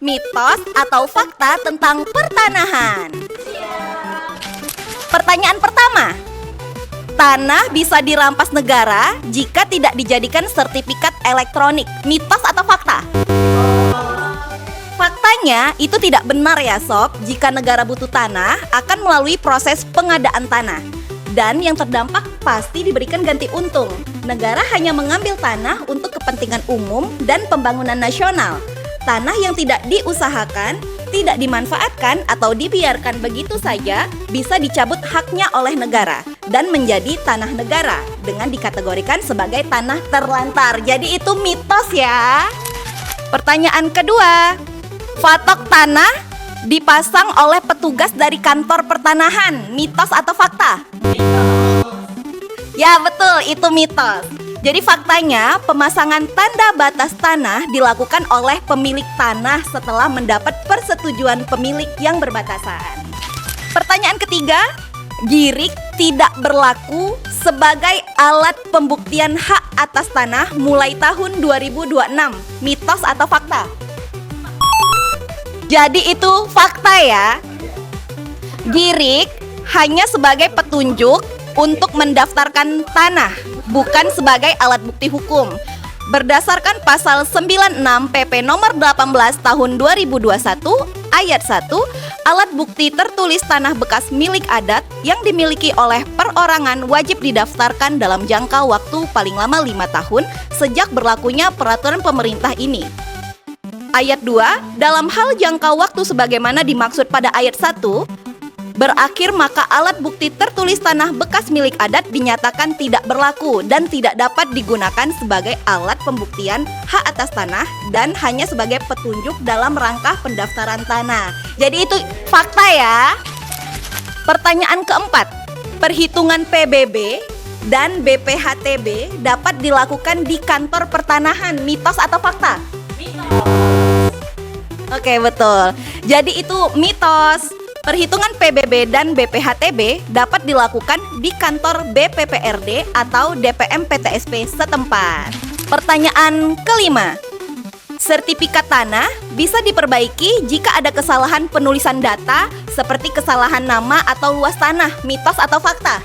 mitos atau fakta tentang pertanahan. Pertanyaan pertama. Tanah bisa dirampas negara jika tidak dijadikan sertifikat elektronik. Mitos atau fakta? Faktanya itu tidak benar ya sob. Jika negara butuh tanah akan melalui proses pengadaan tanah. Dan yang terdampak pasti diberikan ganti untung. Negara hanya mengambil tanah untuk kepentingan umum dan pembangunan nasional. Tanah yang tidak diusahakan, tidak dimanfaatkan atau dibiarkan begitu saja bisa dicabut haknya oleh negara dan menjadi tanah negara dengan dikategorikan sebagai tanah terlantar. Jadi itu mitos ya. Pertanyaan kedua. Patok tanah dipasang oleh petugas dari kantor pertanahan. Mitos atau fakta? Ya betul, itu mitos. Jadi faktanya pemasangan tanda batas tanah dilakukan oleh pemilik tanah setelah mendapat persetujuan pemilik yang berbatasan. Pertanyaan ketiga, girik tidak berlaku sebagai alat pembuktian hak atas tanah mulai tahun 2026. Mitos atau fakta? Jadi itu fakta ya. Girik hanya sebagai petunjuk untuk mendaftarkan tanah, bukan sebagai alat bukti hukum. Berdasarkan pasal 96 PP nomor 18 tahun 2021 ayat 1, alat bukti tertulis tanah bekas milik adat yang dimiliki oleh perorangan wajib didaftarkan dalam jangka waktu paling lama 5 tahun sejak berlakunya peraturan pemerintah ini. Ayat 2, dalam hal jangka waktu sebagaimana dimaksud pada ayat 1, berakhir maka alat bukti tertulis tanah bekas milik adat dinyatakan tidak berlaku dan tidak dapat digunakan sebagai alat pembuktian hak atas tanah dan hanya sebagai petunjuk dalam rangka pendaftaran tanah. Jadi itu fakta ya. Pertanyaan keempat, perhitungan PBB dan BPHTB dapat dilakukan di kantor pertanahan. Mitos atau fakta? Oke, betul. Jadi itu mitos. Perhitungan PBB dan BPHTB dapat dilakukan di kantor BPPRD atau DPM PTSP setempat. Pertanyaan kelima. Sertifikat tanah bisa diperbaiki jika ada kesalahan penulisan data seperti kesalahan nama atau luas tanah. Mitos atau fakta?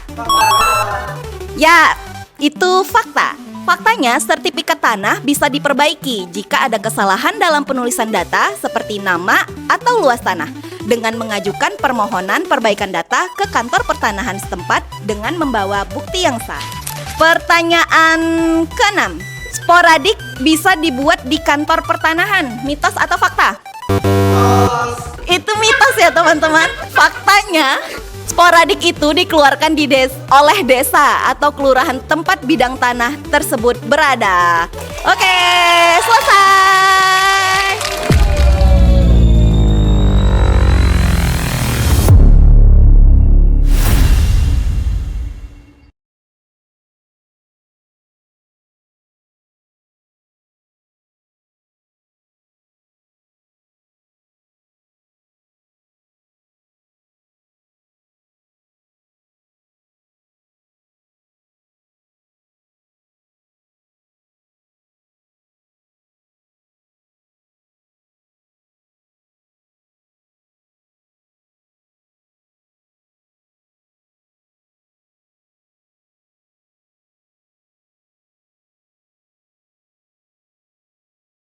Ya, itu fakta. Faktanya, sertifikat tanah bisa diperbaiki jika ada kesalahan dalam penulisan data seperti nama atau luas tanah dengan mengajukan permohonan perbaikan data ke kantor pertanahan setempat dengan membawa bukti yang sah. Pertanyaan keenam, sporadik bisa dibuat di kantor pertanahan. Mitos atau fakta? Itu mitos ya teman-teman. Faktanya, sporadik itu dikeluarkan oleh desa atau kelurahan tempat bidang tanah tersebut berada. Oke, selesai.